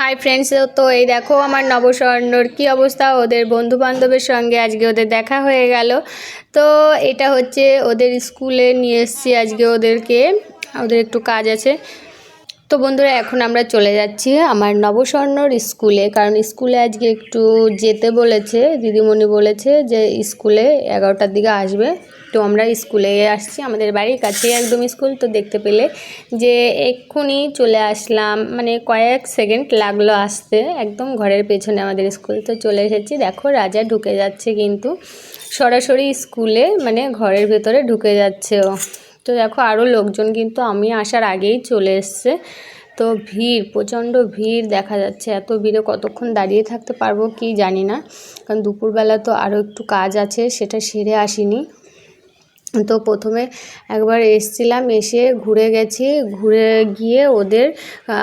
Hi friends, তো এই দেখো আমার নবস্বর্ণর কী অবস্থা। ওদের বন্ধু বান্ধবের সঙ্গে আজকে ওদের দেখা হয়ে গেল। তো এটা হচ্ছে ওদের স্কুলে নিয়ে এসেছি আজকে ওদেরকে, ওদের একটু কাজ আছে। তো বন্ধুরা, এখন আমরা চলে যাচ্ছি আমার নবস্বর্ণর স্কুলে, কারণ স্কুলে আজকে একটু যেতে বলেছে, দিদিমণি বলেছে যে স্কুলে 11টার দিকে আসবে। তো আমরা স্কুলে আসছি, আমাদের বাড়ির কাছেই একদম স্কুল। তো দেখতে পেলে যে এক্ষুনি চলে আসলাম, মানে কয়েক সেকেন্ড লাগলো আসতে, একদম ঘরের পেছনে আমাদের স্কুল। তো চলে এসেছি, দেখো রাজা ঢুকে যাচ্ছে কিন্তু সরাসরি স্কুলে, মানে ঘরের ভেতরে ঢুকে যাচ্ছে ও। তো দেখো আরও লোকজন কিন্তু আমি আসার আগেই চলে এসছে। তো ভিড়, প্রচণ্ড ভিড় দেখা যাচ্ছে। এত ভিড়ে কতক্ষণ দাঁড়িয়ে থাকতে পারবো কি জানি না, কারণ দুপুরবেলা তো আরও একটু কাজ আছে, সেটা সেরে আসিনি। তো প্রথমে একবার এসছিলাম, এসে ঘুরে গেছি, ঘুরে গিয়ে ওদের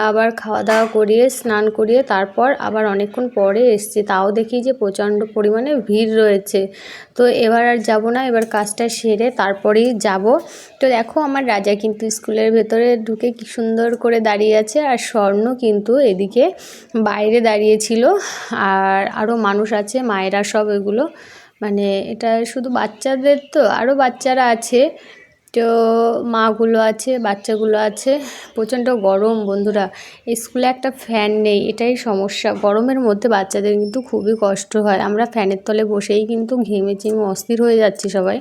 আবার খাওয়া দাওয়া করিয়ে স্নান করিয়ে তারপর আবার অনেকক্ষণ পরে এসছি। তাও দেখি যে প্রচণ্ড পরিমাণে ভিড় রয়েছে। তো এবার আর যাব না, এবার কাজটা সেরে তারপরেই যাব। তো দেখো আমার রাজা কিন্তু স্কুলের ভেতরে ঢুকে কি সুন্দর করে দাঁড়িয়ে আছে, আর স্বর্ণ কিন্তু এদিকে বাইরে দাঁড়িয়েছিল। আর আরও মানুষ আছে, মায়েরা সব, এগুলো মানে এটা শুধু বাচ্চাদের, তো আরও বাচ্চারা আছে, তো মাগুলো আছে, বাচ্চাগুলো আছে। প্রচণ্ড গরম বন্ধুরা, স্কুলে একটা ফ্যান নেই, এটাই সমস্যা। গরমের মধ্যে বাচ্চাদের কিন্তু খুবই কষ্ট হয়। আমরা ফ্যানের তলে বসেই কিন্তু ঘেমে চেমে অস্থির হয়ে যাচ্ছি সবাই।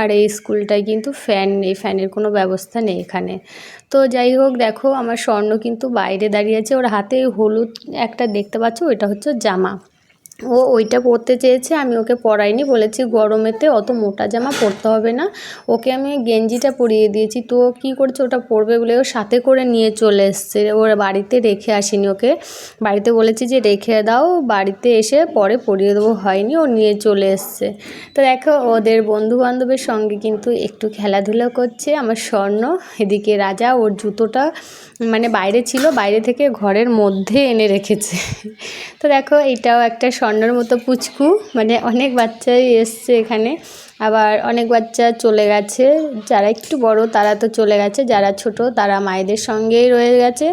আর এই স্কুলটায় কিন্তু ফ্যান নেই, ফ্যানের কোনো ব্যবস্থা নেই এখানে। তো যাই হোক, দেখো আমার স্বর্ণ কিন্তু বাইরে দাঁড়িয়ে আছে, ওর হাতে হলুদ একটা দেখতে পাচ্ছ, ওইটা হচ্ছে জামা। ও ওইটা পরতে চেয়েছে, আমি ওকে পরাইনি, বলেছি গরমেতে অত মোটা জামা পরতে হবে না, ওকে আমি গেঞ্জিটা পরিয়ে দিয়েছি। তো কী করছে, ওটা পরবে বলে ও সাথে করে নিয়ে চলে এসছে, ওর বাড়িতে রেখে আসিনি ওকে। বাড়িতে বলেছি যে রেখে দাও, বাড়িতে এসে পরে পরিয়ে দেবো, হয়নি, ও নিয়ে চলে এসছে। তো দেখো ওদের বন্ধু বান্ধবের সঙ্গে কিন্তু একটু খেলাধুলা করছে আমার স্বর্ণ। এদিকে রাজা ওর জুতোটা মানে বাইরে ছিল, বাইরে থেকে ঘরের মধ্যে এনে রেখেছে। তো দেখো এটাও একটা স্বর্ণর মতো পুচকু, মানে অনেক বাচ্চাই এসছে এখানে, আবার অনেক বাচ্চা চলে গেছে। যারা একটু বড় তারা তো চলে গেছে, যারা ছোট তারা মায়েদের সঙ্গেই রয়ে গেছে।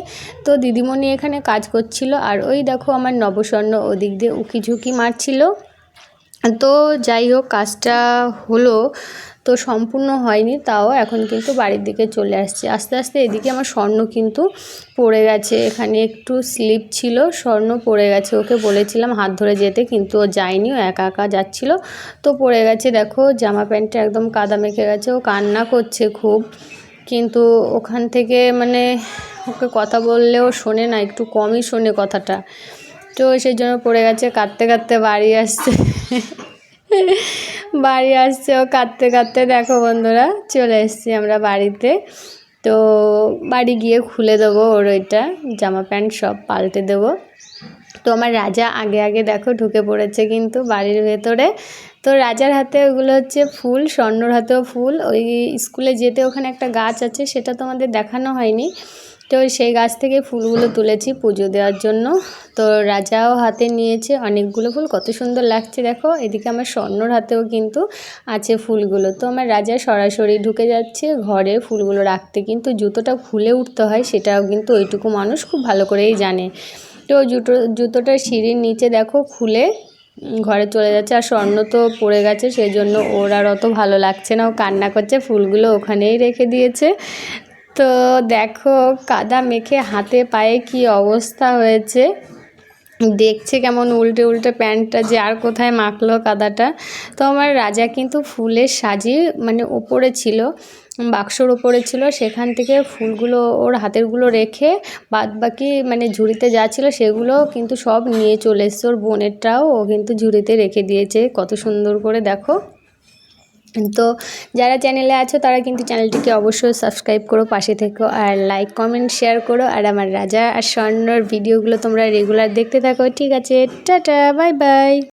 তো দিদিমণি এখানে কাজ করছিল, আর ওই দেখো আমার নবস্বর্ণ ওদিক দিয়ে উকি ঝুঁকি মারছিল। তো যাই হোক, কাজটা হলো, তো সম্পূর্ণ হয়নি, তাও এখন কিন্তু বাড়ির দিকে চলে আসছে আস্তে আস্তে। এদিকে আমার স্বর্ণ কিন্তু পড়ে গেছে, এখানে একটু স্লিপ ছিল, স্বর্ণ পড়ে গেছে। ওকে বলেছিলাম হাত ধরে যেতে, কিন্তু ও যায়নি, ও একা একা যাচ্ছিল, তো পড়ে গেছে। দেখো জামা প্যান্টটা একদম কাদা মেখে গেছে, ও কান্না করছে খুব, কিন্তু ওখান থেকে মানে ওকে কথা বললেও শোনে না, একটু কমই শোনে কথাটা। তো সেই জন্য পড়ে গেছে, কাঁদতে কাঁদতে বাড়ি আসছে। বাড়ি আসছে ও কাঁদতে কাঁদতে। দেখো বন্ধুরা, চলে এসেছি আমরা বাড়িতে। তো বাড়ি গিয়ে খুলে দেবো ওর ওইটা জামা প্যান্ট সব পাল্টে দেবো। তো আমার রাজা আগে আগে দেখো ঢুকে পড়েছে কিন্তু বাড়ির ভেতরে। তো রাজার হাতে ওগুলো হচ্ছে ফুল, স্বর্ণর হাতেও ফুল। ওই স্কুলে যেতে ওখানে একটা গাছ আছে, সেটা তোমাদের দেখানো হয়নি। তো সেই গাছ থেকে ফুলগুলো তুলেছি পুজো দেওয়ার জন্য। তো রাজাও হাতে নিয়েছে অনেকগুলো ফুল, কত সুন্দর লাগছে দেখো। এদিকে আমার স্বর্ণর হাতেও কিন্তু আছে ফুলগুলো। তো আমার রাজা সরাসরি ঢুকে যাচ্ছে ঘরে ফুলগুলো রাখতে, কিন্তু জুতোটা খুলে উঠতে হয়, সেটাও কিন্তু ওইটুকু মানুষ খুব ভালো করেই জানে। তো জুতোটা সিঁড়ির নিচে দেখো খুলে ঘরে চলে যাচ্ছে, আর স্বর্ণ তো পড়ে গেছে, সেই জন্য ওর আর অত ভালো লাগছে না, ও কান্না করছে, ফুলগুলো ওখানেই রেখে দিয়েছে। তো দেখো কাদা মেখে হাতে পায়ে কি অবস্থা হয়েছে, দেখছে কেমন উল্টে উল্টে প্যান্টটা যে আর কোথায় মাখলো কাদাটা। তো আমার রাজা কিন্তু ফুলের সাজি মানে ওপরে ছিল, বাক্সর ওপরে ছিল, সেখান থেকে ফুলগুলো ওর হাতেরগুলো রেখে বাদ বাকি মানে ঝুড়িতে যা ছিল সেগুলো কিন্তু সব নিয়ে চলে এসছে। ওর বোনেরটাও ও কিন্তু ঝুড়িতে রেখে দিয়েছে, কত সুন্দর করে দেখো। তো যারা চ্যানেলে আছো তারা কিন্তু চ্যানেলটিকে অবশ্যই সাবস্ক্রাইব করো, পাশে থেকো, আর লাইক কমেন্ট শেয়ার করো। আর আমার রাজা আর স্বর্ণর ভিডিওগুলো তোমরা রেগুলার দেখতে থাকো। ঠিক আছে, টাটা, বাই বাই।